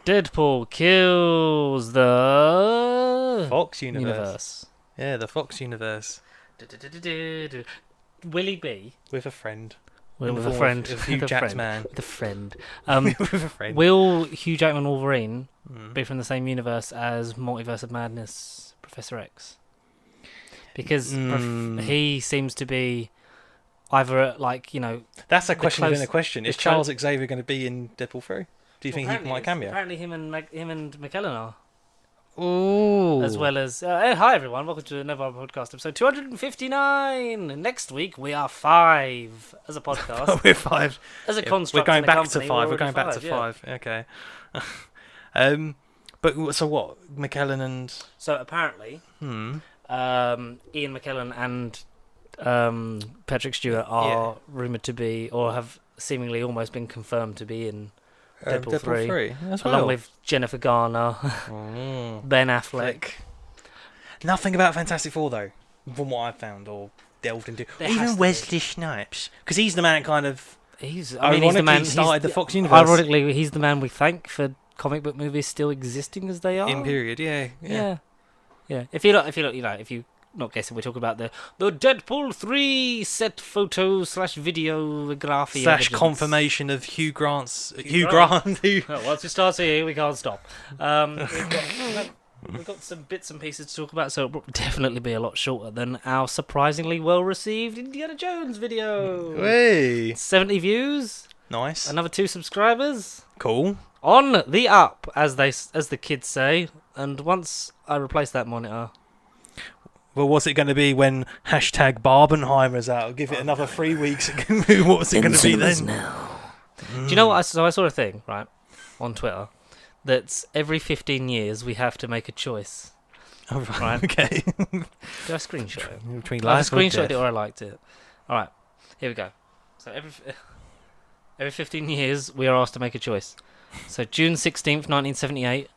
Deadpool kills the Fox universe. Yeah, the Fox universe. Will he be With a friend. with a friend? With Hugh Jackman. With a friend. With a friend. Will Hugh Jackman Wolverine Mm. be from the same universe as Multiverse of Madness Professor X? Because he seems to be either That's a question within a close- question. Is the Charles Xavier going to be in Deadpool 3? Do you think he might cameo? Apparently, him and McKellen are, Ooh. as well as. Hi everyone, welcome to another podcast episode 259. Next week we are 5 as a podcast. We're 5. As a Yeah, construct, we're going in a back to company, 5. We're already going back to 5. Okay. But so what? McKellen and So apparently, Ian McKellen and Patrick Stewart are rumoured to be, or have seemingly almost been confirmed to be in Deadpool 3. as along with Jennifer Garner, Ben Affleck. Nothing about Fantastic Four though, from what I've found or delved into. There has Even to be. Wesley Snipes, because he's the man kind of. He's the Ironically man. started the Fox universe. Ironically, he's the man we thank for comic book movies still existing as they are. In period, yeah. If you're not guessing, we're talking about the Deadpool 3 set photo / videography / confirmation of Hugh Grant. Well, once we start here, we can't stop. We've got some bits and pieces to talk about, so it'll definitely be a lot shorter than our surprisingly well-received Indiana Jones video. Hey, 70 views, nice, another 2 subscribers. cool. On the up, as the kids say. And once I replace that monitor, Well, what's it going to be when #Barbenheimer's out? I'll give it another 3 weeks. What's it going to be then? do you know what? I saw a thing right on Twitter that's every 15 years we have to make a choice. Oh, Right. Okay. Did I screenshot it? Between I life and screenshotted it death. or I liked it. All right, here we go. So every 15 years we are asked to make a choice. So June 16th, 1978,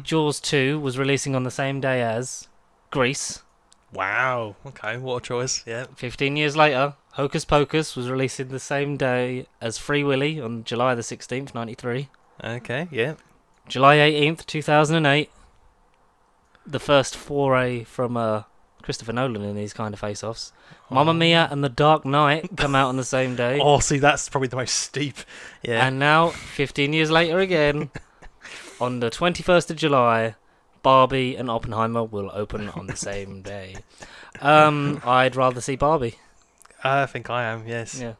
Jaws 2 was releasing on the same day as Grease. Wow. Okay, what a choice. Yeah. 15 years later, Hocus Pocus was releasing the same day as Free Willy on July the 16th, 93. Okay, yeah. July 18th, 2008, the first foray from Christopher Nolan in these kind of face-offs. Mamma Mia and The Dark Knight come out on the same day. Oh, see, that's probably the most steep. Yeah. And now, 15 years later again, on the 21st of July, Barbie and Oppenheimer will open on the same day. I'd rather see Barbie. I think I am, yes. Yeah.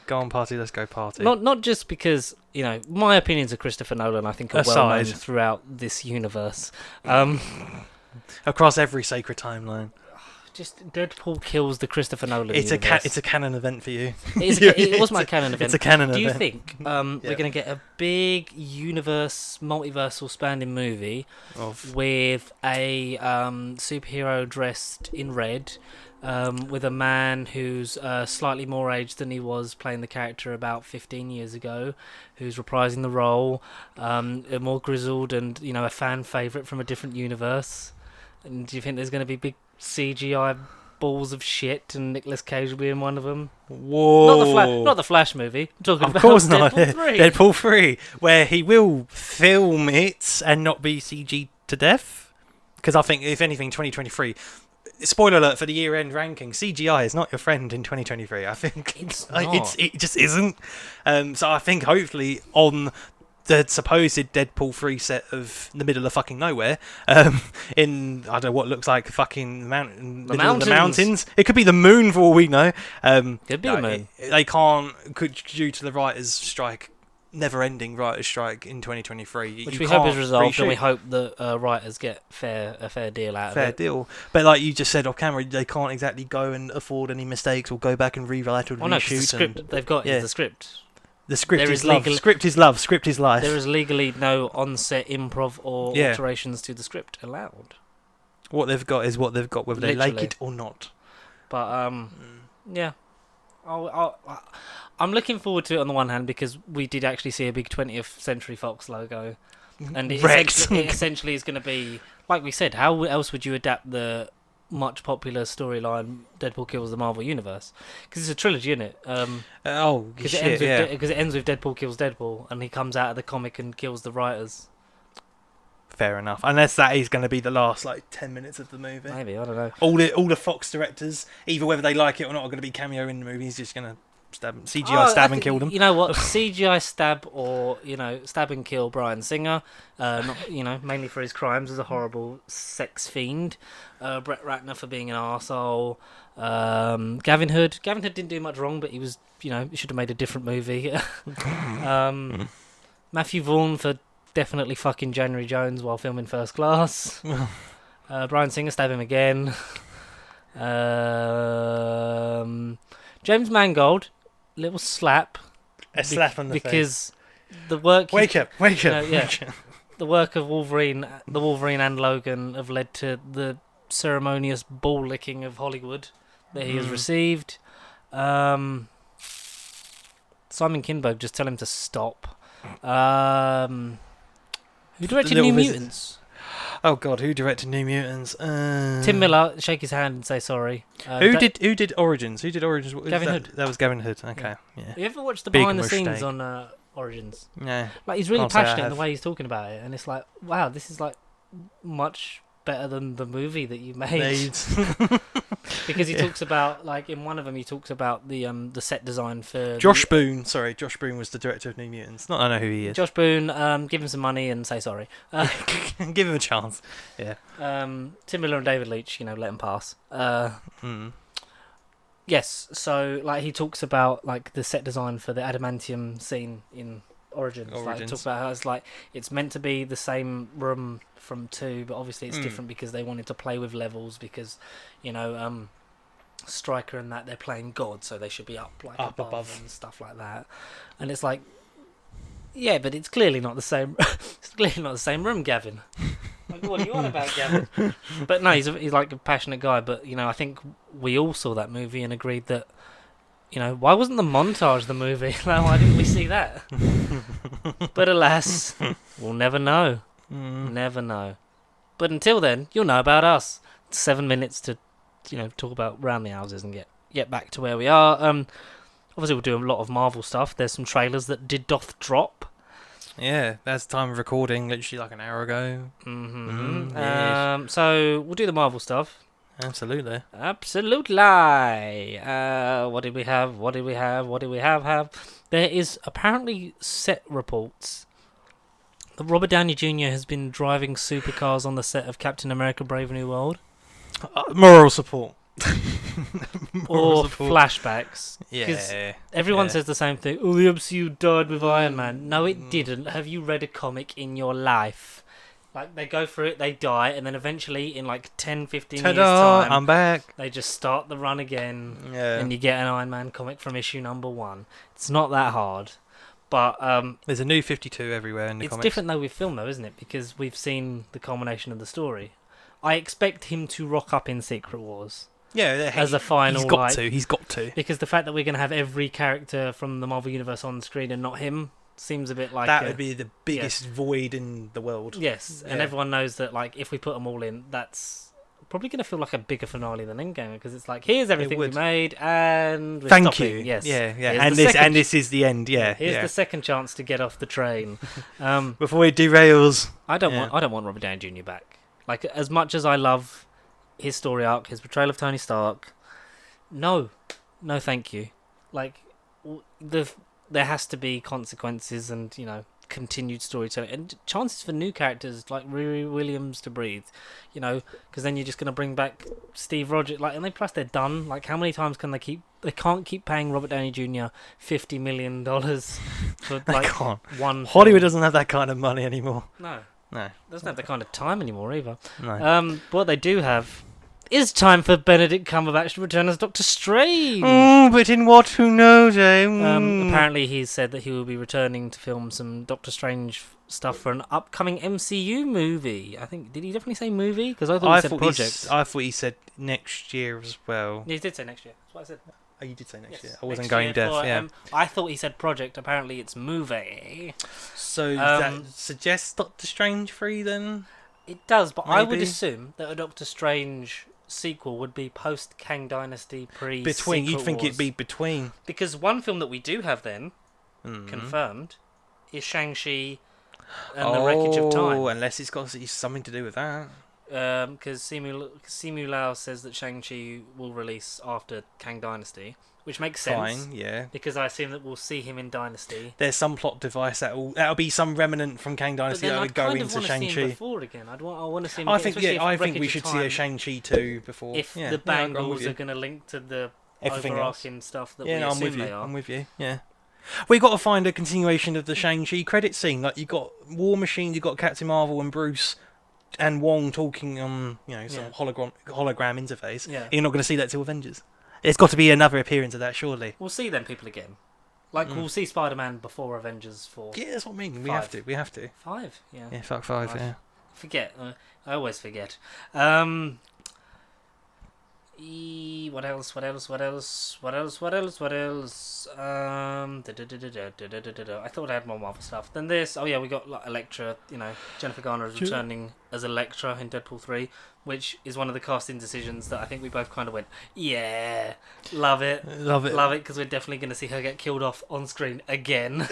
Go on, party, let's go party. Not just because, my opinions of Christopher Nolan, I think, are well known Aside. throughout this universe. Across every sacred timeline. Just Deadpool kills the Christopher Nolan It's universe. a canon event for you. It was my canon event. It's a canon Do you event. think we're going to get a big universe, multiversal spanning movie with a superhero dressed in red, with a man who's slightly more aged than he was playing the character about 15 years ago, who's reprising the role, a more grizzled and a fan favourite from a different universe? And do you think there's going to be big CGI balls of shit and Nicolas Cage will be in one of them? Whoa. Not the Flash movie. I'm talking Of about course not. Deadpool 3. Deadpool 3, where he will film it and not be CG to death. Because I think, if anything, 2023... Spoiler alert for the year-end ranking, CGI is not your friend in 2023. I think It's not. it just isn't. So I think hopefully on the supposed Deadpool 3 set of the middle of fucking nowhere, in I don't know what looks like fucking middle of the mountains. It could be the moon for all we know. Could be the moon. They can't, due to the writers' strike, never-ending writers' strike in 2023. Which you we hope can't is resolved, and we reshoot. hope that writers get a fair deal out Fair of it. deal. But like you just said off camera, they can't exactly go and afford any mistakes or go back and rewrite or Well, no, 'cause the reshoot. script they've got is the script. The script There is is love. legal- Script is love. Script is life. There is legally no on-set improv or Yeah. alterations to the script allowed. What they've got is what they've got, whether they like Literally. it or not. But yeah, I'm looking forward to it on the one hand because we did actually see a big 20th Century Fox logo, and it Wrecked. essentially is going to be, like we said, how else would you adapt the much popular storyline Deadpool kills the Marvel Universe, because it's a trilogy, isn't it? Because Because it ends with Deadpool kills Deadpool, and he comes out of the comic and kills the writers. Fair enough. Unless that is going to be the last 10 minutes of the movie. Maybe, I don't know. All the Fox directors, either whether they like it or not, are going to be cameo in the movie. He's just going to stab and kill them. You know what? CGI stab or stab and kill Bryan Singer. Not mainly for his crimes as a horrible sex fiend. Brett Ratner for being an arsehole. Gavin Hood. Gavin Hood didn't do much wrong, but he was he should have made a different movie. Matthew Vaughn for definitely fucking January Jones while filming First Class. Bryan Singer, stab him again. James Mangold, little slap. A slap on the face. Because the work... Wake up. The work of Wolverine and Logan have led to the ceremonious ball licking of Hollywood that he has received. Simon Kinberg, just tell him to stop. Who directed New Mutants? Oh God, who directed New Mutants? Tim Miller, shake his hand and say sorry. Who did Origins? Who did Origins? Gavin Hood. That was Gavin Hood. Okay, yeah. You ever watched the Big behind the scenes mistake. on Origins? No. He's really Can't say I passionate in have. the way he's talking about it, and it's like, wow, this is much better than the movie that you made. Because he talks about, in one of them, he talks about the set design for Josh Boone. Sorry, Josh Boone was the director of New Mutants. Not I know who he is. Josh Boone. Give him some money and say sorry. Give him a chance. Yeah. Tim Miller and David Leitch, let him pass. Yes, so he talks about the set design for the adamantium scene in Origins. He talks about how it's meant to be the same room from 2, but obviously it's different because they wanted to play with levels because Stryker and that they're playing God, so they should be up above and stuff like that. And it's yeah, but it's clearly not the same. It's clearly not the same room, Gavin. What are you on about, Gavin? But no, he's a passionate guy. But I think we all saw that movie and agreed that why wasn't the montage the movie? Why didn't we see that? But alas, we'll never know. Never know. But until then, you'll know about us. 7 minutes to talk about round the houses and get back to where we are. Obviously we'll do a lot of Marvel stuff. There's some trailers that doth drop. Yeah, that's time of recording, literally an hour ago. Yes. So we'll do the Marvel stuff. Absolutely. What did we have? There is apparently set reports that Robert Downey Jr. has been driving supercars on the set of Captain America: Brave New World. Moral support. Or flashbacks. Yeah. Everyone says the same thing. Oh, the MCU died with Iron Man. No, it didn't. Have you read a comic in your life? They go through it, they die, and then eventually in 10, 15 years time, I'm back. They just start the run again, Yeah. and you get an Iron Man comic from issue number 1. It's not that hard. But there's a new 52 everywhere in the it's comics. different though with film though, isn't it? Because we've seen the culmination of the story. I expect him to rock up in Secret Wars. Yeah, as a final. He's got to. Because the fact that we're going to have every character from the Marvel Universe on screen and not him seems a bit that would be the biggest void in the world. Yes, and everyone knows that if we put them all in, that's probably going to feel like a bigger finale than Endgame because it's here's everything we made and we're Thank stopping. you. Yes, yeah. And this is the end. Yeah, here's the second chance to get off the train before it derails. I don't want Robert Downey Jr. back. As much as I love his story arc, his portrayal of Tony Stark, no, thank you. There has to be consequences and continued storytelling and chances for new characters like Riri Williams to breathe, because then you're just going to bring back Steve Rogers, and then plus they're done. How many times can they can't keep paying Robert Downey Jr. $50 million for one Hollywood doesn't have that kind of money anymore. No, doesn't have that kind of time anymore either. No. What they do have is time for Benedict Cumberbatch to return as Doctor Strange. But in what? Who knows, eh? Apparently he's said that he will be returning to film some Doctor Strange stuff for an upcoming MCU movie. I think, did he definitely say movie? Because I thought he said project. I thought he said next year as well. Yeah, he did say next year. That's what I said. Oh, you did say next year. I wasn't going deaf, I thought he said project. Apparently it's movie. So that suggests Doctor Strange 3 then? It does, but Maybe. I would assume that a Doctor Strange sequel would be post Kang Dynasty, pre Between, you'd Secret think Wars. it'd be between. Because one film that we do have then confirmed is Shang-Chi and the Wreckage of Time. Unless it's got something to do with that. Because Simu Lao says that Shang-Chi will release after Kang Dynasty, which makes sense. Fine, yeah. Because I assume that we'll see him in Dynasty. There's some plot device that'll be some remnant from Kang Dynasty that would go into Shang-Chi. See him before again. I want to see him. I again, think we should see a Shang-Chi 2 before. If yeah, the yeah, Bangles are going to link to the everything overarching else. stuff that yeah, we no, assume they are. I'm with you. Yeah. We got to find a continuation of the Shang-Chi credit scene. Like you got War Machine, you got Captain Marvel and Bruce and Wong talking on, some hologram interface. Yeah. You're not going to see that till Avengers. There's got to be another appearance of that, surely. We'll see them people again. Like we'll see Spider-Man before Avengers 4. Yeah, that's what I mean. We 5. have to. 5, yeah. Yeah, fuck 5, yeah. Forget. I always forget. What else? I thought I had more Marvel stuff. Then this. Oh yeah, we got like Elektra. Jennifer Garner is returning as Elektra in Deadpool 3, which is one of the casting decisions that I think we both kind of went, yeah, love it, because we're definitely going to see her get killed off on screen again.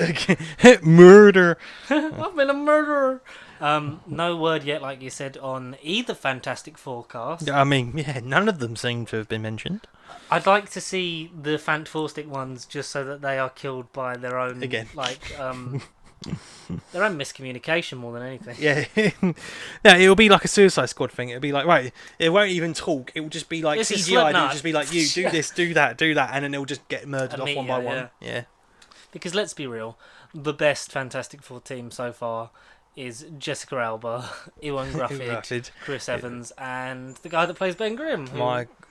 Murder. I've been a murderer. No word yet, like you said, on either Fantastic Four cast. I mean, yeah, none of them seem to have been mentioned. I'd like to see the Fantastic ones just so that they are killed by their own again, their own miscommunication more than anything. Yeah, yeah, it'll be like a Suicide Squad thing. It'll be like, right, it won't even talk. It will just be like CGI. It'll just be like, you do this, do that, and then it'll just get murdered off one by one. Yeah. Because let's be real, the best Fantastic Four team so far is Jessica Alba, Ewan Grufford, Chris Evans, and the guy that plays Ben Grimm.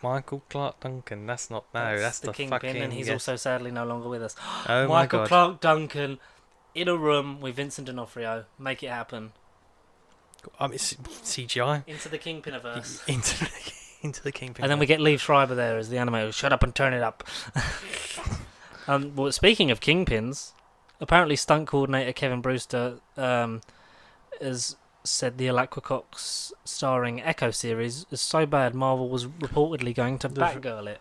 Michael Clark Duncan. That's the Kingpin, fucking... and he's also sadly no longer with us. Oh my God. Michael Clark Duncan in a room with Vincent D'Onofrio. Make it happen. It's CGI. Into the Kingpin-averse. into the Kingpin. And then we get Liev Schreiber there as the animator. Shut up and turn it up. Well, speaking of Kingpins, apparently stunt coordinator Kevin Brewster has said the Alaquacox starring Echo series is so bad Marvel was reportedly going to Batgirl it.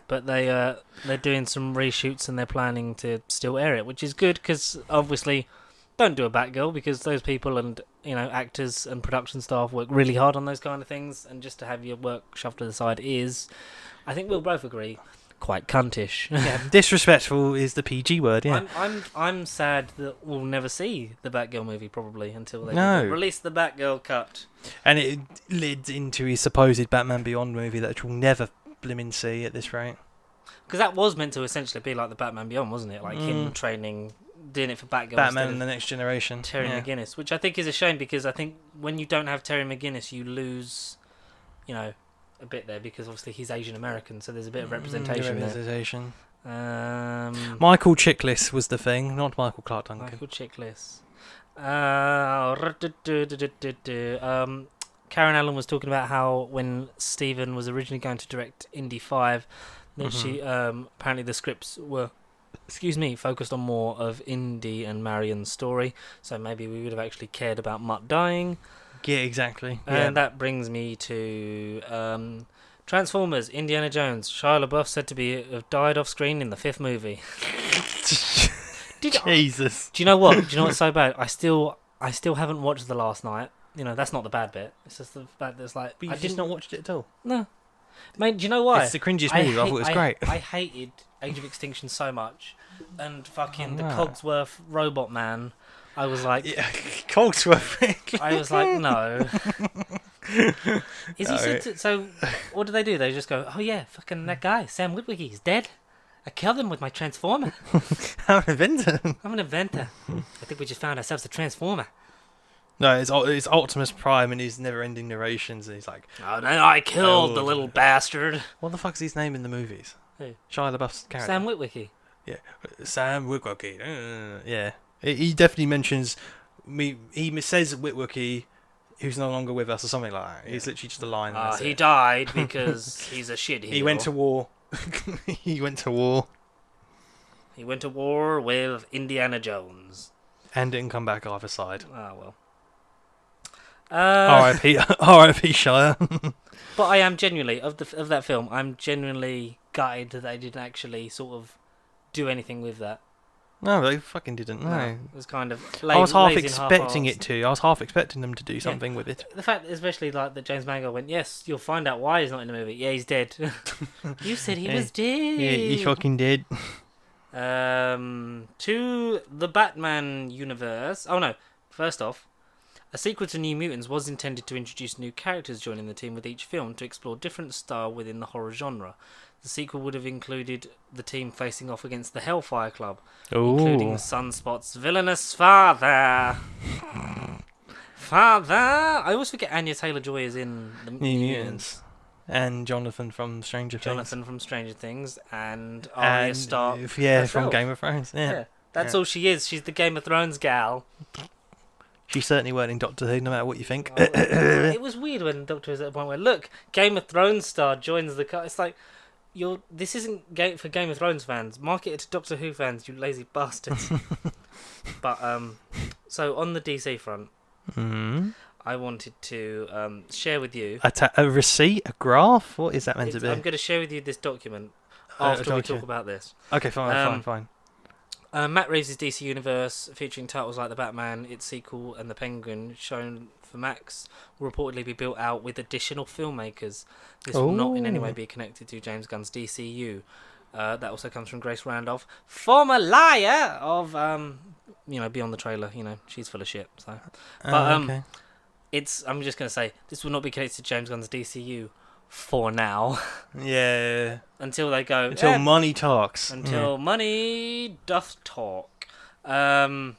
But they're doing some reshoots and they're planning to still air it, which is good because obviously don't do a Batgirl because those people and actors and production staff work really hard on those kind of things, and just to have your work shoved to the side is, I think we'll both agree, quite cuntish. Yeah, disrespectful is the PG word. Yeah, I'm sad that we'll never see the Batgirl movie probably until they release the Batgirl cut. And it led into his supposed Batman Beyond movie that we'll never blimmin' see at this rate. Because that was meant to essentially be like the Batman Beyond, wasn't it? Like him training, doing it for Batgirl. Batman and the Next Generation. Terry McGinnis, which I think is a shame because I think when you don't have Terry McGinnis, you lose, a bit there because obviously he's Asian American, so there's a bit of representation there. Michael Chiklis was the thing, not Michael Clark Duncan. Michael Chiklis. Karen Allen was talking about how when Steven was originally going to direct Indy 5, that she apparently the scripts were focused on more of Indy and Marion's story, so maybe we would have actually cared about Mutt dying. Yeah, exactly. And that brings me to Transformers, Indiana Jones. Shia LaBeouf said to have died off screen in the 5th movie. Jesus. Do you know what? Do you know what's so bad? I still haven't watched The Last Night. That's not the bad bit. It's just the fact that it's like... But you've just not watched it at all? No. Mate, do you know why? It's the cringiest movie. I thought it was great. I hated Age of Extinction so much. And fucking the Cogsworth Robot Man... I was like... Yeah, Cogsworth. I was like, no. He said to, so, what do? They just go, oh yeah, fucking that guy, Sam Witwicky, he's dead. I killed him with my Transformer. I'm an inventor. I think we just found ourselves a Transformer. No, it's Optimus Prime and his never-ending narrations, and he's like... Oh, no, I killed the little bastard. What the fuck's his name in the movies? Who? Shia LaBeouf's character. Sam Witwicky. Yeah, Sam Witwicky. Yeah. He definitely mentions me. He says Witwicky, who's no longer with us, or something like that. It's literally just a line. He died because he's a shitheel. He went to war. He went to war. He went to war with Indiana Jones. And didn't come back either side. Ah, well. R.I.P. R.I.P. Shire. But I am genuinely of that film. I'm genuinely gutted that they didn't actually sort of do anything with that. No, they fucking didn't. No, it was kind of I was half lazy and expecting half-arsed. it to. I was half expecting them to do something with it. The fact, especially like that James Mangold went, yes, you'll find out why he's not in the movie. Yeah, he's dead. You said he was dead. Yeah, he fucking did. To the Batman universe. Oh no! First off, a sequel to New Mutants was intended to introduce new characters joining the team with each film to explore different style within the horror genre. The sequel would have included the team facing off against the Hellfire Club, including Sunspot's villainous father. I always forget Anya Taylor-Joy is in the New Mutants. And Jonathan from Stranger Things, and Arya Stark. Yeah, herself. From Game of Thrones. Yeah. That's all she is. She's the Game of Thrones gal. She certainly weren't in Doctor Who, no matter what you think. It was weird when Doctor Who was at the point where, look, Game of Thrones star joins the car. It's like, this isn't for Game of Thrones fans. Market it to Doctor Who fans, you lazy bastards. But, so on the DC front, I wanted to share with you... A receipt? A graph? What is that meant to be? I'm going to share with you this document after we talk about this. Okay, fine. Matt Reeves' DC Universe, featuring titles like The Batman, its sequel, and The Penguin, shown for Max, will reportedly be built out with additional filmmakers. This will not in any way be connected to James Gunn's DCEU. That also comes from Grace Randolph, former liar of, Beyond the Trailer. She's full of shit. So, but okay. I'm just going to say, this will not be connected to James Gunn's DCU for now. Yeah. Until they go... Until money talks. Until money doth talk. We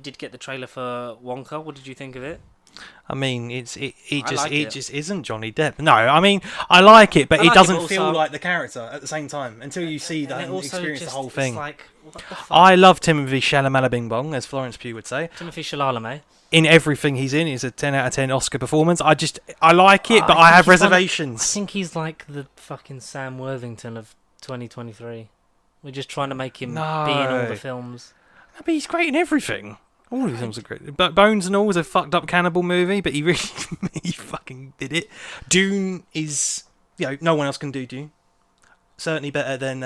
did get the trailer for Wonka. What did you think of it? I mean, it just isn't Johnny Depp. No, I mean, I like it, but it doesn't feel like the character at the same time until you see that and experience the whole thing. Like, what the fuck? I love Timothy Chalamet Bing Bong, as Florence Pugh would say. Timothy Chalamet. In everything he's in, it's a 10 out of 10 Oscar performance. I like it, but I have reservations. I think he's like the fucking Sam Worthington of 2023. We're just trying to make him be in all the films. No, but he's great in everything. All these films are great. But Bones and All was a fucked up cannibal movie, but he really he fucking did it. Dune is, no one else can do Dune. Certainly better than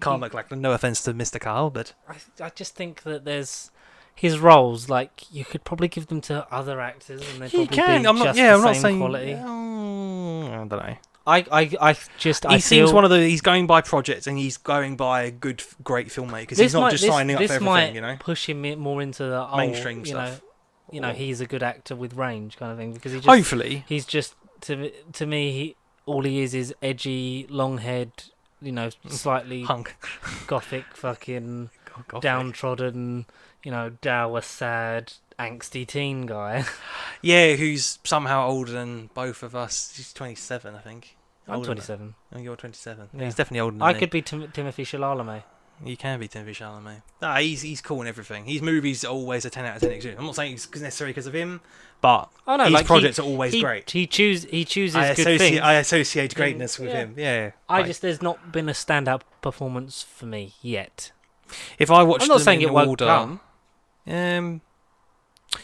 Carl McLachlan. No offense to Mr. Carl, but I just think that there's his roles. Like, you could probably give them to other actors, and they probably be I'm not saying quality. I don't know. He seems one of the. He's going by projects, and he's going by great filmmakers. He's not just signing up for everything. This might push him more into the mainstream stuff. He's a good actor with range, kind of thing. Because he just, hopefully he's just to me. All he is edgy, long-haired, slightly hunk, gothic, fucking downtrodden, dour, sad, angsty teen guy. Yeah, who's somehow older than both of us. He's 27, I think. I'm 27. Oh, you're 27. Yeah. He's definitely older than I me. could be Timothy Chalamet. You can be Timothy Chalamet. Nah, he's cool in everything. His movies are always a 10 out of 10 experience. I'm not saying it's necessarily because of him, but his projects are always great. He chooses good things. I associate greatness with him. Yeah. There's not been a standout performance for me yet. If I watched I'm not them saying in it won't order, come.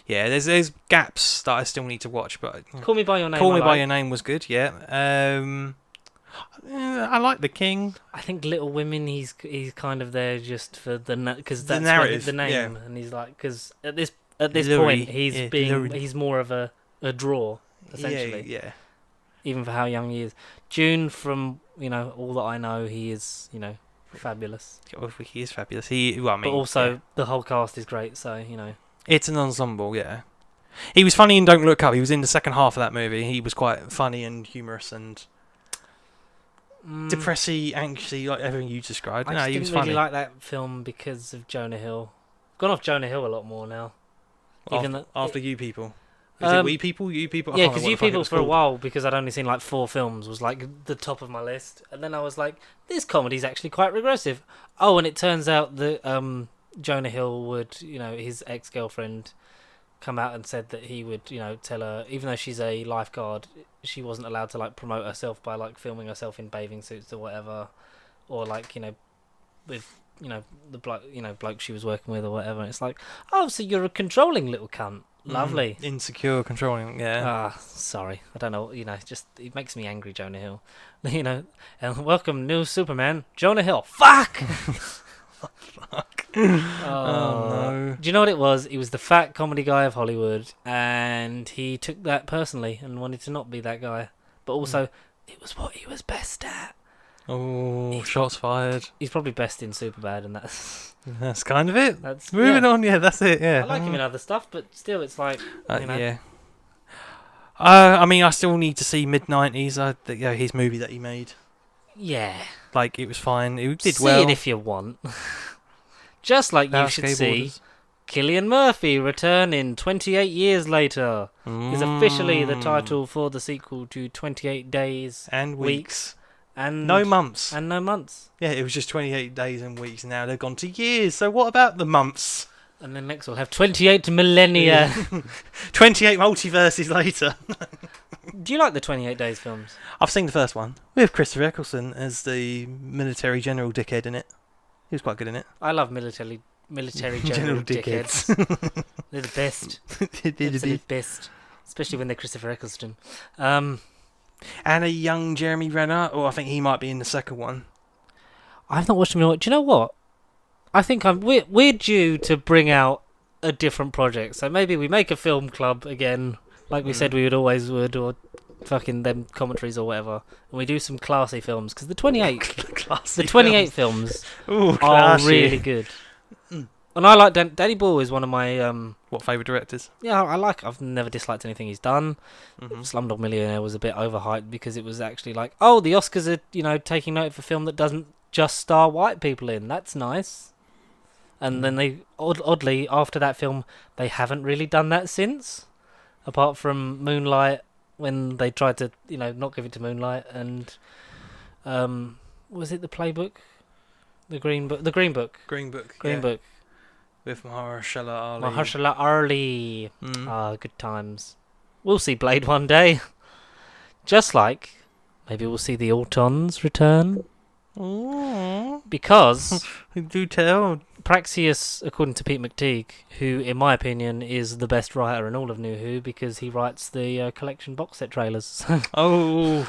Yeah, there's gaps that I still need to watch, but Call Me By Your Name. Call Me By Your Name was good. Yeah. I like The King. I think Little Women. He's kind of there just for because that's narrative, the name, yeah. and he's like because at this Lurie, point he's more of a draw essentially. Yeah. Even for how young he is. June, from all that I know, he is fabulous. He is fabulous. But also the whole cast is great. So it's an ensemble. Yeah. He was funny in Don't Look Up. He was in the second half of that movie. He was quite funny and humorous and depressy, anxious, like everything you described. I he was didn't funny. really like that film because of Jonah Hill. I've gone off Jonah Hill a lot more now. After You People. Is it We People? You People? Yeah, because You People for a while, because I'd only seen like 4 films, was like the top of my list. And then I was like, this comedy's actually quite regressive. Oh, and it turns out that Jonah Hill would, his ex-girlfriend come out and said that he would, tell her, even though she's a lifeguard, she wasn't allowed to like promote herself by like filming herself in bathing suits or whatever, or like with the bloke she was working with or whatever. And it's like, oh, so you're a controlling little cunt. Lovely. Insecure, controlling. Yeah. Sorry. I don't know. Just it makes me angry, Jonah Hill. And welcome, new Superman, Jonah Hill. Fuck! Fuck. Oh, no. Do you know what it was? He was the fat comedy guy of Hollywood, and he took that personally and wanted to not be that guy. But also, it was what he was best at. Oh, shots fired. He's probably best in Superbad, and that's kind of it. That's moving on. Yeah, that's it. Yeah, I like him in other stuff, but still, it's like yeah. I mean, I still need to see mid-90s. His movie that he made. Yeah, like it was fine. It did see well. it if you want. Just like you should see Cillian Murphy returning 28 years later. Is officially the title for the sequel to 28 Days and Weeks. And no months. And no months. Yeah, it was just 28 days and weeks. Now they've gone to years. So what about the months? And then next we'll have 28 millennia. 28 multiverses later. Do you like the 28 Days films? I've seen the first one with Christopher Eccleston as the military general dickhead in it. He was quite good in it. I love military general dickheads. They're the best. They're the best. Especially when they're Christopher Eccleston. And a young Jeremy Renner. I think he might be in the second one. I've not watched him. Do you know what? I think we're due to bring out a different project. So maybe we make a film club again, like we said we would, or fucking them commentaries or whatever, and we do some classy films, because the 28 films are really good. And I like Danny Boyle is one of my favourite directors. Yeah, I've never disliked anything he's done. Slumdog Millionaire was a bit overhyped because it was actually like, oh, the Oscars are taking note of a film that doesn't just star white people in. That's nice. And then they oddly after that film they haven't really done that since, apart from Moonlight, when they tried to not give it to Moonlight, and was it the Playbook, the Green Book, with Mahershala Ali. Good times. We'll see Blade one day. Just like maybe we'll see the Autons return. Because do tell. Praxius, according to Pete McTeague, who in my opinion is the best writer in all of New Who, because he writes the collection box set trailers. And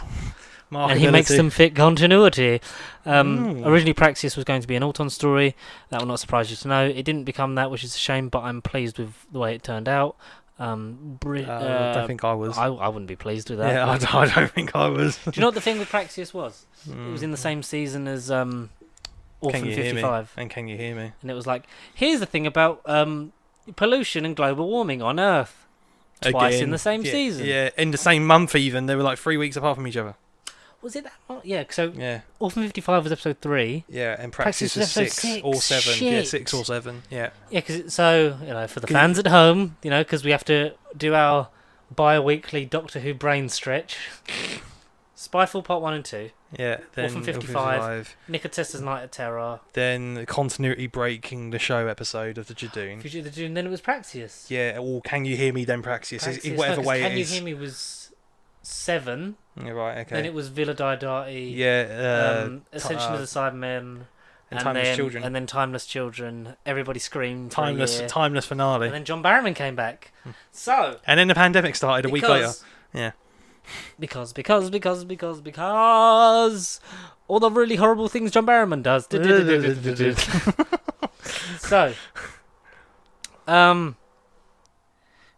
he makes them fit continuity. Originally Praxius was going to be an Auton story. That will not surprise you to know. It didn't become that, which is a shame, but I'm pleased with the way it turned out. I don't think I was. I wouldn't be pleased with that. Yeah, I don't think I was. Do you know what the thing with Praxius was? It was in the same season as Orphan 55. And Can You Hear Me? And it was like, here's the thing about pollution and global warming on Earth. Twice in the same season. Yeah, in the same month even. They were like 3 weeks apart from each other. Was it that long? Yeah, so Orphan 55 was episode 3. Yeah, and Praxius was 6 or 7. Shit. Yeah, 6 or 7. Yeah. Yeah, for the fans at home, because we have to do our bi-weekly Doctor Who brain stretch. Spyfall Part 1 and 2. Yeah, then Orphan 55. Nicotesta's Night of Terror. Then the continuity breaking the show episode of the Jadoon. Then it was Praxius. Yeah, or Can You Hear Me, then Praxius. Whatever way it is. Can You Hear Me was 7. Yeah, right, okay. Then it was Villa Diodati. Yeah. Ascension of the Cybermen. And Timeless Children. And then Timeless Children. Everybody screamed. Timeless finale. And then John Barrowman came back. So. And then the pandemic started a week later. Yeah. Because all the really horrible things John Barrowman does. So.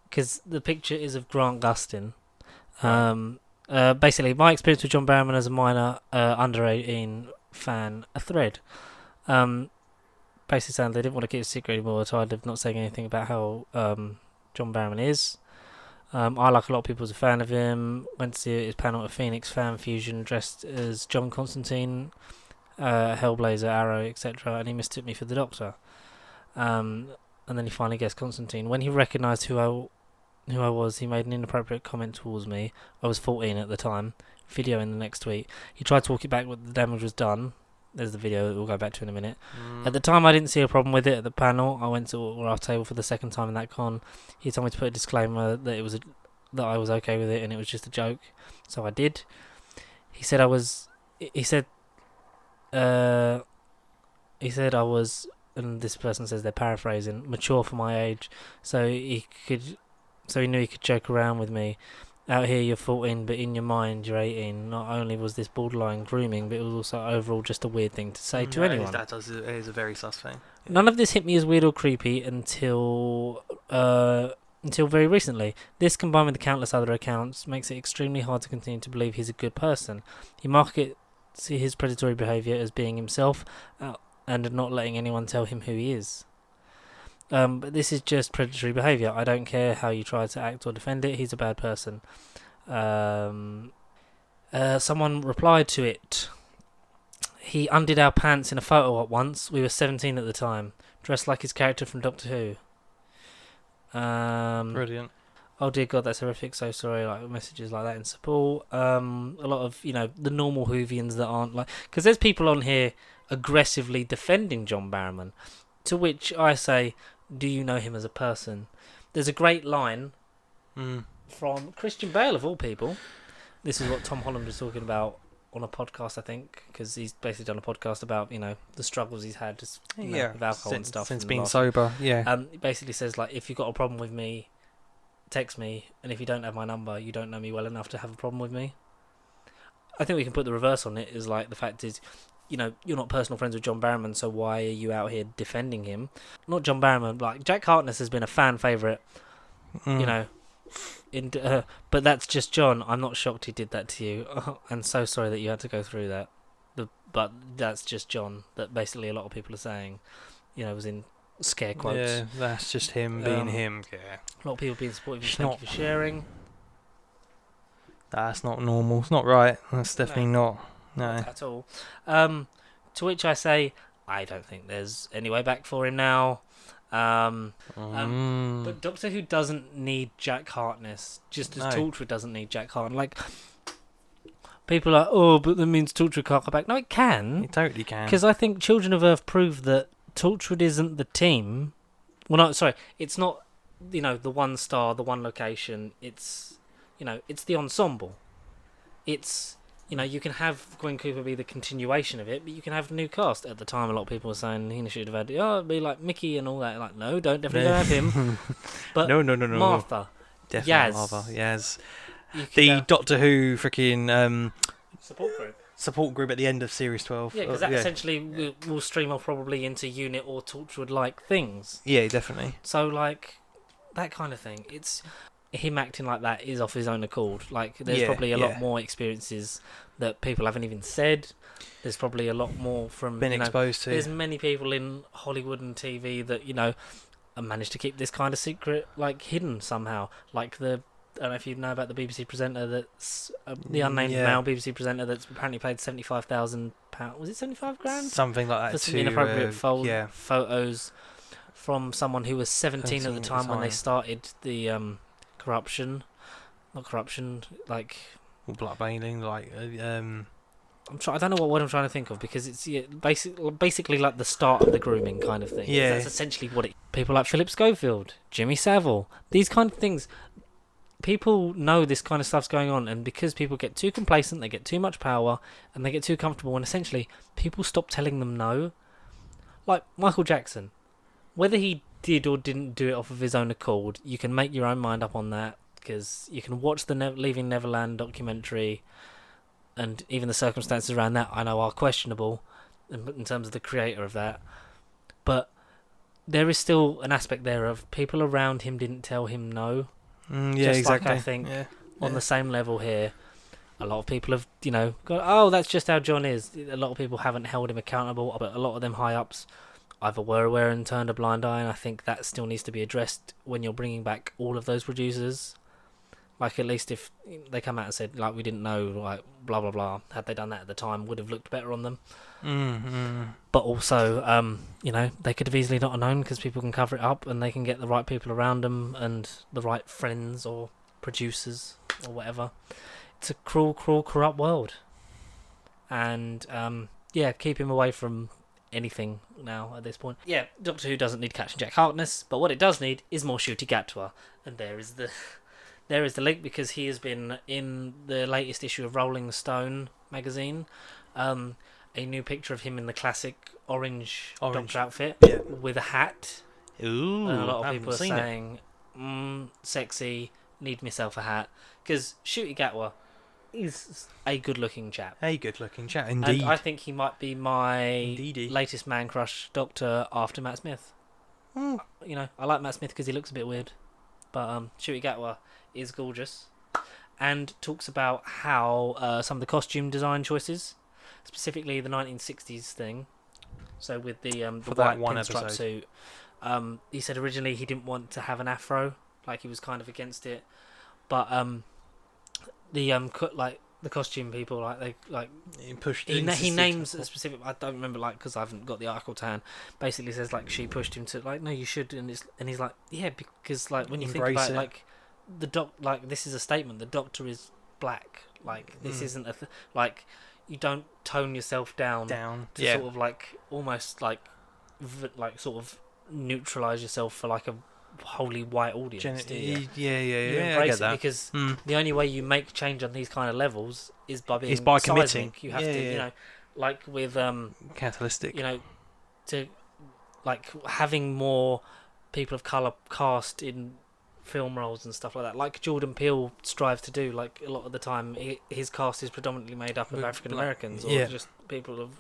Because the picture is of Grant Gustin. Basically, my experience with John Barrowman as a minor under 18 fan, a thread. Basically saying they didn't want to keep it a secret anymore, so I'm not saying anything about how John Barrowman is. I, like a lot of people, was a fan of him. Went to see his panel at Phoenix Fan Fusion, dressed as John Constantine, Hellblazer, Arrow, etc., and he mistook me for the Doctor. And then he finally guessed Constantine. When he recognised who I was, he made an inappropriate comment towards me. I was 14 at the time. Video in the next tweet. He tried to walk it back, but the damage was done. There's the video that we'll go back to in a minute. At the time, I didn't see a problem with it at the panel. I went to our table for the second time in that con. He told me to put a disclaimer that that I was okay with it and it was just a joke. So I did. He said I was, and this person says they're paraphrasing, mature for my age. So he could so he knew he could joke around with me. Out here you're 14, but in your mind you're 18. Not only was this borderline grooming, but it was also overall just a weird thing to say to anyone. It is a very sus thing. Yeah. None of this hit me as weird or creepy until very recently. This, combined with the countless other accounts, makes it extremely hard to continue to believe he's a good person. He markets his predatory behaviour as being himself and not letting anyone tell him who he is. But this is just predatory behaviour. I don't care how you try to act or defend it. He's a bad person. Someone replied to it. He undid our pants in a photo op once. We were 17 at the time. Dressed like his character from Doctor Who. Brilliant. Oh dear God, that's horrific. So sorry. Like messages like that in support. A lot of the normal Whovians that aren't like, because there's people on here aggressively defending John Barrowman, to which I say, do you know him as a person? There's a great line from Christian Bale of all people. This is what Tom Holland was talking about on a podcast, I think, because he's basically done a podcast about the struggles he's had just with alcohol and stuff since being sober. Yeah. He basically says, like, if you've got a problem with me, text me, and if you don't have my number, you don't know me well enough to have a problem with me. I think we can put the reverse on it. Is like, the fact is, you're not personal friends with John Barrowman, so why are you out here defending him? Not John Barrowman, like Jack Harkness has been a fan favourite, but that's just John. I'm not shocked he did that to you, and so sorry that you had to go through that. But that's just John. That basically a lot of people are saying, was in scare quotes. Yeah, that's just him being him. Yeah. A lot of people being supportive. Thank you for sharing. That's not normal. It's not right. That's definitely not. No. Not at all. To which I say, I don't think there's any way back for him now. But Doctor Who doesn't need Jack Harkness, just as Torchwood doesn't need Jack Harkness. Like, people are, but that means Torchwood can't come back. No, it can. It totally can. Because I think Children of Earth proved that Torchwood isn't the team. Well, no, sorry, it's not, the one star, the one location. It's, it's the ensemble. It's, you can have Gwen Cooper be the continuation of it, but you can have a new cast. At the time, a lot of people were saying he should have had, it'd be like Mickey and all that. Like, no, definitely don't have him. But no. Martha. Definitely Yaz. Martha. Yaz. The Doctor Who freaking support group at the end of Series 12. Yeah, because that essentially will stream off probably into Unit or Torchwood-like things. Yeah, definitely. So, like, that kind of thing. It's him acting like that is off his own accord. Like, there's probably a lot more experiences that people haven't even said. There's probably a lot more from been exposed to. There's many people in Hollywood and TV that managed to keep this kind of secret like hidden somehow. Like I don't know if you know about the BBC presenter that's the unnamed male BBC presenter that's apparently paid £75,000. Was it 75 grand? Something like that. For some inappropriate photos from someone who was 17 at the time when they started the blackmailing, I don't know what word I'm trying to think of, because it's basically like the start of the grooming kind of thing. Yeah, that's essentially what it. People like Philip Schofield, Jimmy Savile, these kind of things. People know this kind of stuff's going on, and because people get too complacent, they get too much power, and they get too comfortable, and essentially people stop telling them no. Like Michael Jackson, whether he did or didn't do it off of his own accord, you can make your own mind up on that, because you can watch the Leaving Neverland documentary, and even the circumstances around that I know are questionable in terms of the creator of that, but there is still an aspect there of people around him didn't tell him no. Just exactly. Like I think on the same level here, a lot of people have gone, that's just how John is. A lot of people haven't held him accountable, but a lot of them high ups either were aware and turned a blind eye, and I think that still needs to be addressed when you're bringing back all of those producers. Like, at least if they come out and said, like, we didn't know, like, blah, blah, blah, had they done that at the time, would have looked better on them. But also, they could have easily not known, because people can cover it up, and they can get the right people around them, and the right friends or producers or whatever. It's a cruel, cruel, corrupt world. And, keep him away from anything now at this point. Yeah, Doctor Who doesn't need Captain Jack Harkness, but what it does need is more Ncuti Gatwa. And there is the link, because he has been in the latest issue of Rolling Stone magazine. A new picture of him in the classic orange Doctor outfit with a hat. Ooh, and a lot of people are saying, sexy, need myself a hat. Because Ncuti Gatwa is a good-looking chap. A good-looking chap, And indeed. I think he might be my Indeedy. latest man crush Doctor after Matt Smith. Mm. You know, I like Matt Smith because he looks a bit weird. But Ncuti Gatwa is gorgeous. And talks about how some of the costume design choices, specifically the 1960s thing, so with the white pinstripe suit, he said originally he didn't want to have an afro, like he was kind of against it, but the costume people, like they like he names a specific. I don't remember, like, because I haven't got the article to hand. Basically says like she pushed him to, like, no, you should, and he's like, yeah, because like when you think about it, like like this is a statement. The Doctor is black. Like this isn't like you don't tone yourself down to sort of like almost like sort of neutralize yourself for like a wholly white audience. You embrace it because the only way you make change on these kind of levels is by being committing. You have to, you know, like with catalytic. You know, to like having more people of color cast in film roles and stuff like that, like Jordan Peele strives to do. Like a lot of the time, his cast is predominantly made up of African Americans or just people of,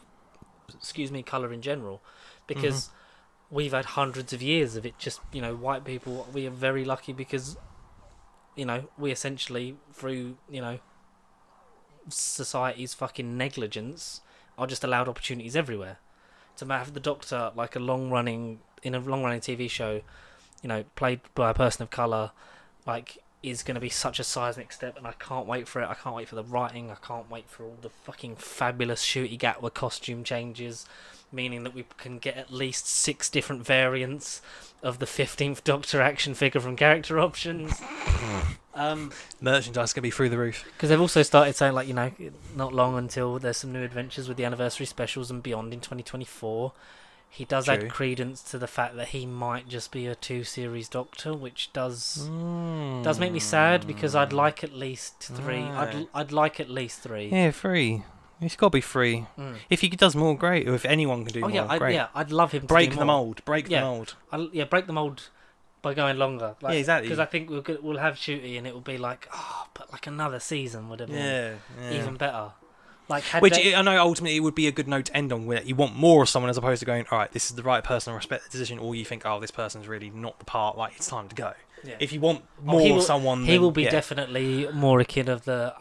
color in general, because we've had hundreds of years of it. Just, you know, white people. We are very lucky because, you know, we essentially through, you know, society's fucking negligence are just allowed opportunities everywhere. To have the Doctor like a long running TV show, you know, played by a person of colour, like, is going to be such a seismic step, and I can't wait for it. I can't wait for the writing. I can't wait for all the fucking fabulous Ncuti Gatwa costume changes, meaning that we can get at least 6 different variants of the 15th Doctor action figure from character options. Merchandise going to be through the roof. Because they've also started saying, like, you know, not long until there's some new adventures with the anniversary specials and beyond in 2024. He does add credence to the fact that he might just be a 2-series Doctor, which does make me sad, because I'd like at least 3. I'd like at least 3. Yeah, 3. It's got to be 3. If he does more, great. Or if anyone can do more, great. I'd love him to break do the more. mold. Break the mold. Break the mold by going longer. Like, yeah, exactly. Because I think we'll have Ncuti, and it will be like, but like another season would have been even better. Like, I know ultimately it would be a good note to end on, where you want more of someone as opposed to going, all right, this is the right person, I respect the decision, or you think, oh, this person's really not the part, like, it's time to go. Yeah. If you want more of someone, he will be definitely more akin of the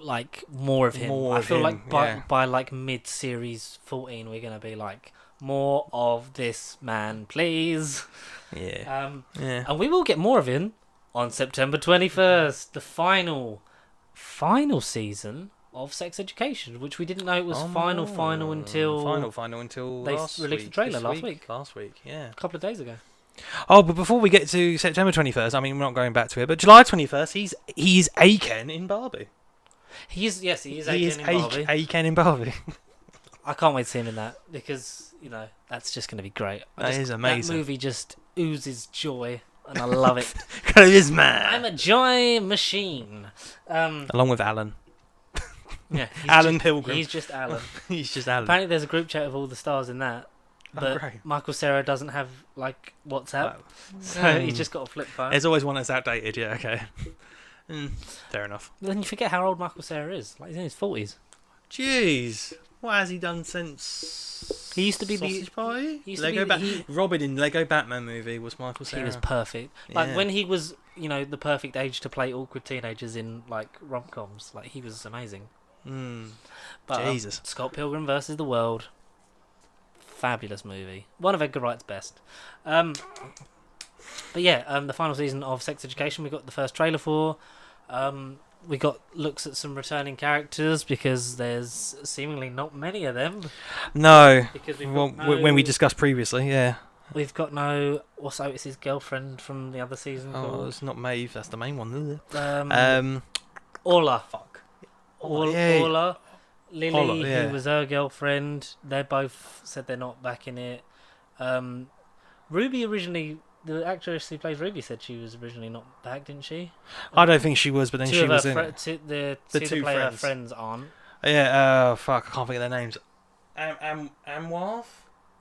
like more of him. I feel like by like mid-series 14, we're gonna be like, more of this man, please. Yeah. And we will get more of him on September 21st, the final season of Sex Education, which we didn't know it was final until they released the trailer last week, yeah, a couple of days ago. Oh, but before we get to September 21st, I mean, we're not going back to it, but July 21st, he's Aken in Barbie. He is Aken in Barbie. I can't wait to see him in that, because, you know, that's just going to is amazing. That movie just oozes joy, and I love it. Because man, I'm a joy machine. Along with Alan. Yeah, Alan Pilgrim. He's just Alan. He's just Alan. Apparently, there's a group chat of all the stars in that. But Michael Cera doesn't have like WhatsApp, so he's just got a flip phone. There's always one that's outdated. Yeah, okay. Fair enough. But then you forget how old Michael Cera is. Like, he's in his 40s. Jeez, what has he done since? He used to be Sausage Party. Robin in Lego Batman movie was Michael Cera. He was perfect. Like when he was, you know, the perfect age to play awkward teenagers in like rom-coms. Like, he was amazing. But, Jesus. Scott Pilgrim versus the World. Fabulous movie. One of Edgar Wright's best. But yeah, the final season of Sex Education we got the first trailer for. We got looks at some returning characters, because there's seemingly not many of them. No. Because when we discussed previously, yeah. We've got no... What's Otis's girlfriend from the other season called? It's not Maeve, that's the main one, is it? Orla. Fuck. Orla. Lily, Orla, who was her girlfriend, they both said they're not back in it. Ruby originally, the actress who plays Ruby said she was originally not back, didn't she? I don't think she was, but then she was in it. The two player friends aren't. Yeah, fuck, I can't think of their names. Amwarth?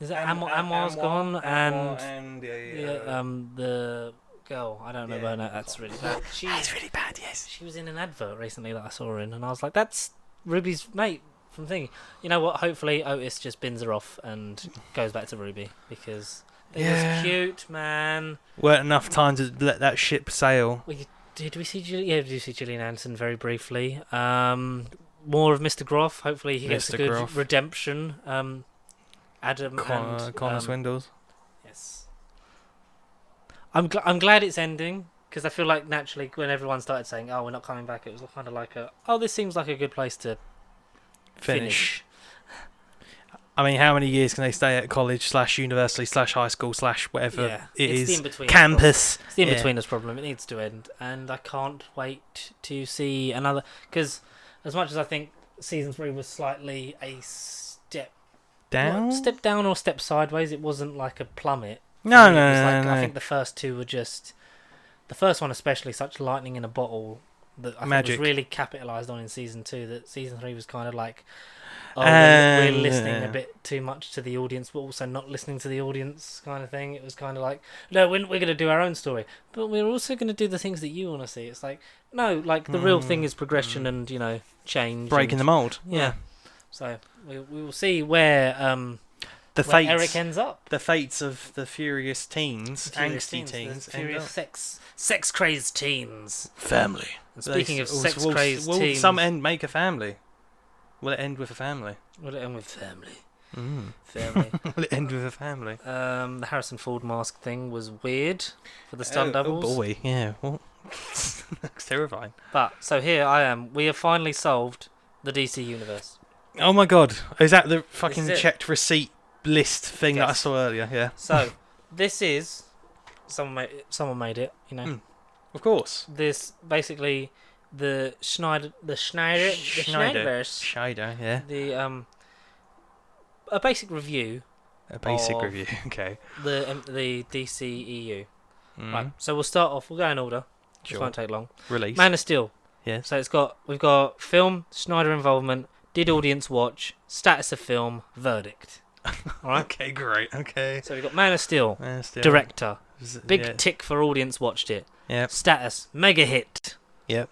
Is it Amwar's gone? And the girl. I don't know her name. That's really bad. That's really bad. Yes. She was in an advert recently that I saw her in, and I was like, "That's Ruby's mate from Thingy." You know what? Hopefully, Otis just bins her off and goes back to Ruby because it was cute, man. Weren't enough time to let that ship sail. Did we see Gillian Anderson very briefly? More of Mr. Groff. Hopefully, he gets a good redemption. Adam Connor Swindles. Yes. I'm glad it's ending because I feel like naturally when everyone started saying, "Oh, we're not coming back," it was kind of like this seems like a good place to finish. I mean, how many years can they stay at college / university / high school / whatever it is? The in-between campus. It's the in-betweeners problem. It needs to end, and I can't wait to see another. Because as much as I think season 3 was slightly a step down, or step sideways, it wasn't like a plummet. No. I think the first 2 were just the first one, especially such lightning in a bottle that I think was really capitalised on in season 2. That season 3 was kind of like. We're listening a bit too much to the audience, but also not listening to the audience kind of thing. It was kind of like, no, we're going to do our own story, but we're also going to do the things that you want to see. It's like, no, like the real thing is progression and, change. Breaking the mould. Yeah. So we will see where Eric ends up. The fates of the furious teens, angsty teens. The furious sex-crazed teens. Family. And speaking of sex-crazed teens... Will some make a family? Will it end with a family? Will it end with family? Family. Will it end with a family? The Harrison Ford mask thing was weird for the stunt doubles. Oh boy, yeah. Well, that's terrifying. But, so here I am. We have finally solved the DC universe. Oh my god. Is that the fucking checked receipt list thing that I saw earlier? Yeah. So, this is... Someone made it, Of course. This, basically... The Schneiderverse. Schneider, yeah. A basic review. Okay. The DCEU. Right. So we'll start off. We'll go in order. Sure. It won't take long. Release. Man of Steel. Yeah. So we've got film, Schneider involvement, did audience watch, status of film, verdict. All right. Okay, great. Okay. So we've got Man of Steel. Director. Big tick for audience watched it. Yep. Status, mega hit. Yep.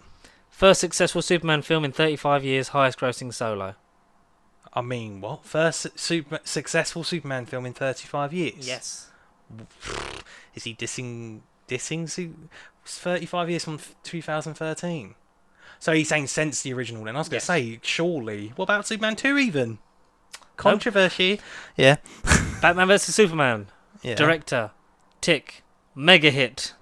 First successful Superman film in 35 years, highest grossing solo. I mean, what? First successful Superman film in 35 years? Yes. Is he dissing 35 years from 2013? So he's saying since the original then. I was going to say, surely. What about Superman 2 even? Controversy. Nope. Yeah. Batman vs Superman. Yeah. Director. Tick. Mega hit.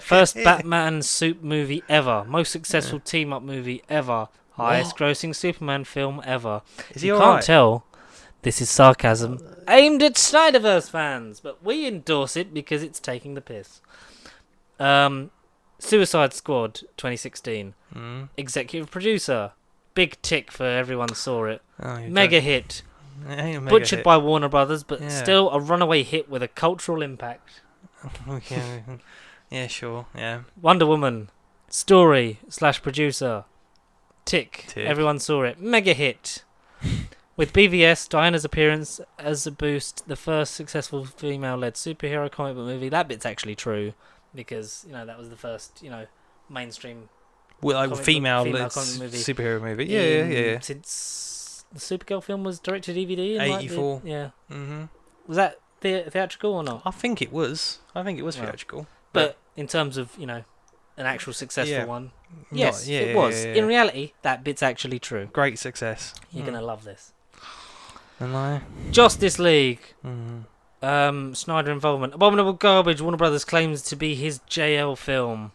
First Batman soup movie ever. Most successful team-up movie ever. Highest grossing Superman film ever. Is he you alright? Can't tell. This is sarcasm aimed at Snyderverse fans, but we endorse it because it's taking the piss. Suicide Squad 2016. Executive producer. Big tick for everyone saw it. Mega hit. Butchered by Warner Brothers, but still a runaway hit with a cultural impact. Yeah, sure. Yeah. Wonder Woman. Story / producer. Tick. Everyone saw it. Mega hit. With BVS, Diana's appearance as a boost, the first successful female-led superhero comic book movie. That bit's actually true because that was the first mainstream. Female-led superhero movie. Yeah. Since the Supergirl film was direct to DVD in 84. Was that theatrical or not? I think it was. Theatrical. But in terms of an actual successful one, yes, it was. In reality, that bit's actually true. Great success. You're gonna love this. Am I? Justice League. Snyder involvement. Abominable garbage. Warner Brothers claims to be his JL film.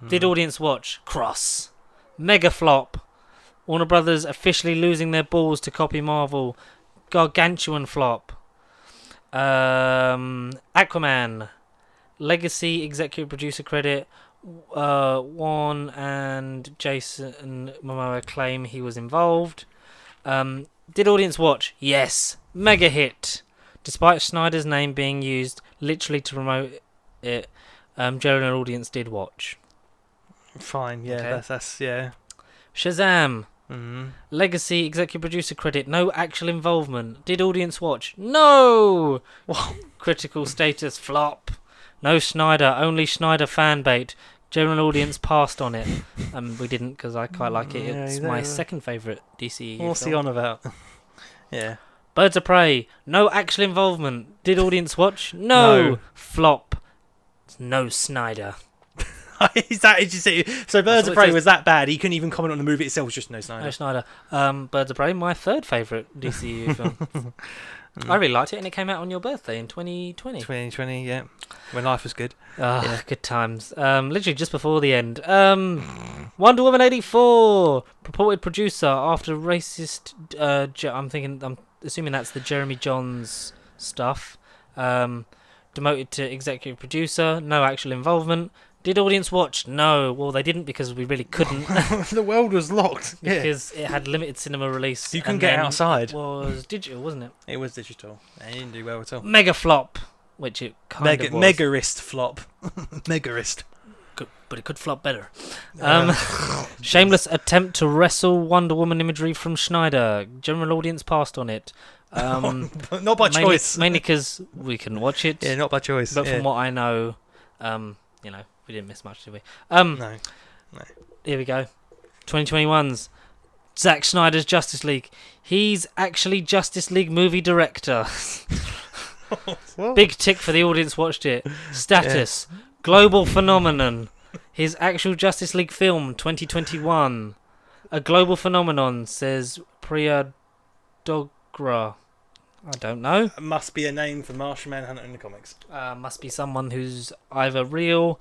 Did audience watch? Cross. Mega flop. Warner Brothers officially losing their balls to copy Marvel. Gargantuan flop. Aquaman. Legacy executive producer credit. Juan and Jason Momoa claim he was involved. Did audience watch? Yes. Mega hit. Despite Snyder's name being used literally to promote it, general audience did watch. Fine, yeah, that's yeah. Shazam. Legacy executive producer credit. No actual involvement. Did audience watch? No. Critical status flop. No Snyder, only Snyder fan bait. General audience passed on it. We didn't because I quite like it. Yeah, It's my second favourite DCEU What's film. he on about? Yeah. Birds of Prey. No actual involvement. Did audience watch? No. No. Flop. No Snyder. Is that? Did you see? So Birds of what it Prey says. was that bad? He couldn't even comment on the movie itself. Just no Snyder. No Snyder. Birds of Prey, my third favourite DCEU film. I really liked it, and it came out on your birthday in 2020. 2020, yeah, when life was good. Good times. Literally just before the end. Wonder Woman 84, purported producer after racist. I'm assuming that's the Jeremy Johns stuff. Demoted to executive producer. No actual involvement. Did audience watch? No. Well, they didn't because we really couldn't. The world was locked. Yeah. Because it had limited cinema release. You couldn't get outside. It was digital, wasn't it? It was digital. It didn't do well at all. Mega flop, which it kind of was. Megarist flop. Megarist. But it could flop better. Shameless attempt to wrestle Wonder Woman imagery from Schneider. General audience passed on it. Not by choice. Mainly because we couldn't watch it. Yeah, not by choice. But from what I know, we didn't miss much, did we? No. Here we go. 2021's Zack Snyder's Justice League. He's actually Justice League movie director. Big tick for the audience watched it. Status. Yeah. Global phenomenon. His actual Justice League film, 2021. A global phenomenon, says Priya Dogra. I don't know. It must be a name for Martian Manhunter in the comics. Must be someone who's either real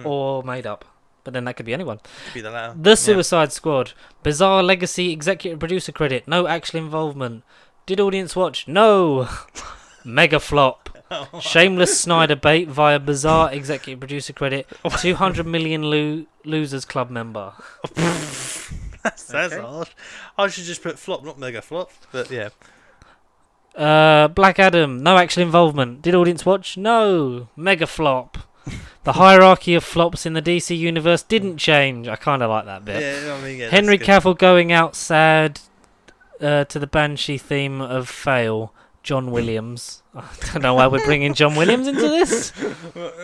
or made up. But then that could be anyone. Could be the latter. The Suicide Squad. Bizarre Legacy executive producer credit. No actual involvement. Did audience watch? No. Mega flop. Shameless Snyder bait via bizarre executive producer credit. 200 million losers club member. That's hard. I should just put flop, not mega flop. But yeah. Black Adam. No actual involvement. Did audience watch? No. Mega flop. The hierarchy of flops in the DC universe didn't change. I kind of like that bit. Yeah, Henry Cavill going out sad to the Banshee theme of Fail. John Williams. I don't know why we're bringing John Williams into this.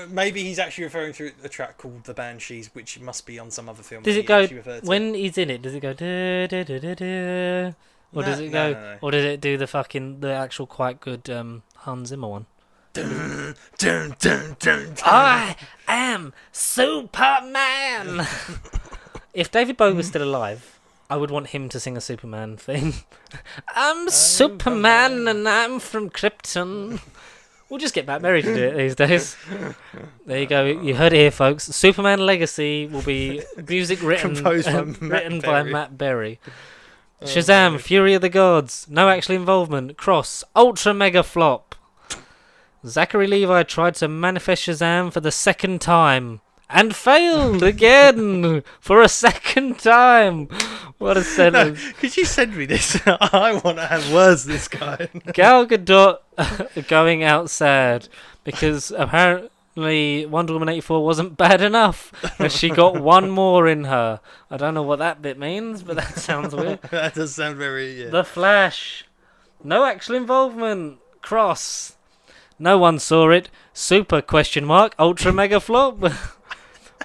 Maybe he's actually referring to a track called The Banshees, which must be on some other film. Does it go when he's in it? Does it go da, da, da, da, da, or does it go? No. Or does it do the actual quite good Hans Zimmer one? Dun, dun, dun, dun, dun. I am Superman. If David Bowie was still alive, I would want him to sing a Superman theme. I'm Superman and I'm from Krypton. We'll just get Matt Berry to do it these days. There you go. You heard it here, folks. Superman Legacy will be music written by Matt Berry. Shazam, Fury of the Gods. No actual involvement. Cross. Ultra mega flop. Zachary Levi tried to manifest Shazam for the second time. And failed again for a second time. What a sentence. No, could you send me this? I want to have words this guy. Gal Gadot going out sad because apparently Wonder Woman 84 wasn't bad enough. And she got one more in her. I don't know what that bit means, but that sounds weird. That does sound very... Yeah. The Flash. No actual involvement. Cross. No one saw it. Super ? Ultra mega flop.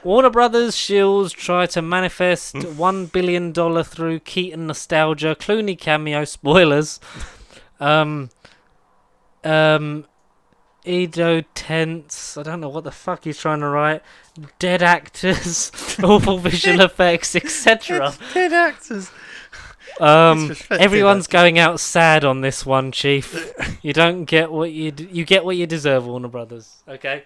Warner Brothers shills try to manifest $1 billion through Keaton nostalgia. Clooney cameo. Spoilers. Edo tense. I don't know what the fuck he's trying to write. Dead actors. Awful visual effects, etc. Dead actors. Everyone's going out sad on this one, Chief. You don't get what you get what you deserve, Warner Brothers. Okay.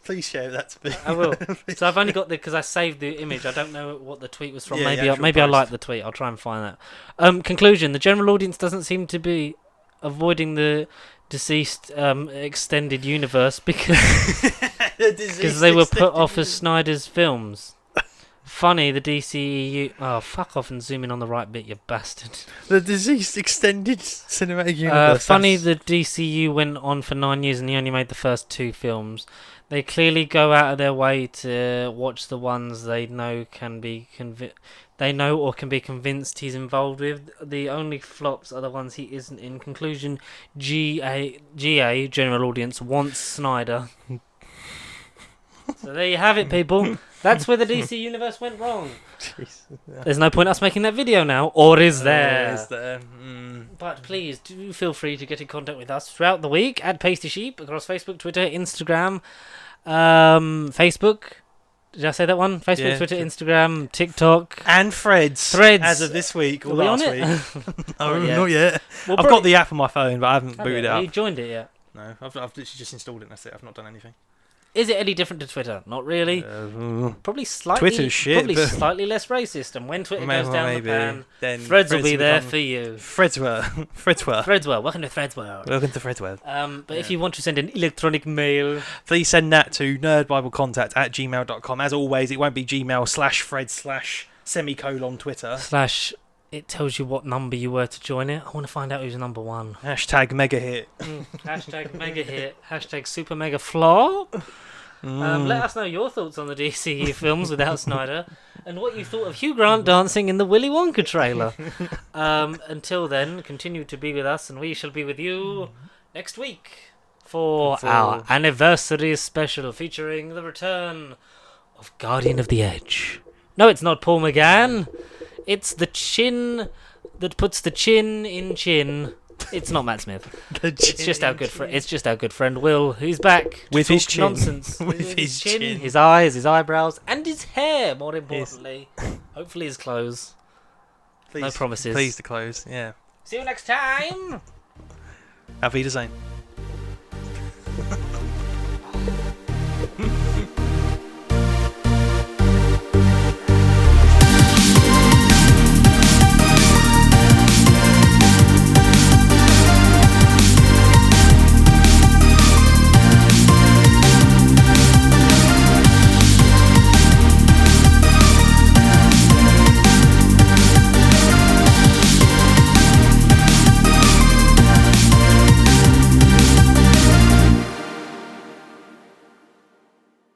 Please share that to me. I will. So I've only got because I saved the image. I don't know what the tweet was from. Yeah, maybe I like the tweet. I'll try and find that. Conclusion: the general audience doesn't seem to be avoiding the deceased extended universe because they were put off as Snyder's films. Funny, the DCEU... Oh, fuck off and zoom in on the right bit, you bastard. The deceased extended cinematic universe. Funny, the DCU went on for 9 years and he only made the first 2 films. They clearly go out of their way to watch the ones they know can be or can be convinced he's involved with. The only flops are the ones he isn't in. Conclusion: GA general audience wants Snyder. So there you have it, people. That's where the DC universe went wrong. Jeez. There's no point us making that video now, or is there? Is there? But please do feel free to get in contact with us throughout the week at Pasty Sheep across Facebook, Twitter, Instagram, Facebook. Did I say that one? Facebook, Yeah. Twitter, Instagram, TikTok, And Threads. Threads. As of this week or Are we on last it? week. No, Not yet. not yet. Well, I've got the app on my phone, but I haven't booted it Have up. you joined it yet? No, I've literally just installed it and that's it. I've not done anything. Is it any different to Twitter? Not really. Probably slightly. Twitter's shit, Probably but- slightly less racist. And when Twitter goes down maybe. the pan, Then Threads will be there become- for you. Threadsware. Threadswell, welcome to Threadswell. Welcome to Threadsware. But if you want to send an electronic mail, Please send that to nerdbiblecontact@gmail.com. As always, it won't be gmail/Fred/ Twitter. / it tells you what number you were to join it. I want to find out who's number one. Hashtag mega hit. Hashtag mega hit. Hashtag super mega flop. Let us know your thoughts on the DCEU films without Snyder and what you thought of Hugh Grant dancing in the Willy Wonka trailer. Until then, continue to be with us and we shall be with you next week for our anniversary special featuring the return of Guardian of the Edge. No, it's not Paul McGann. It's the chin that puts the chin in chin. It's not Matt Smith. It's just our good friend. It's just our good friend Will, who's back to With his talk chin. nonsense With his chin. his eyes, his eyebrows, and his hair. More importantly, hopefully his clothes. Please, No promises. Please to close. Yeah. See you next time. Auf Wiedersehen.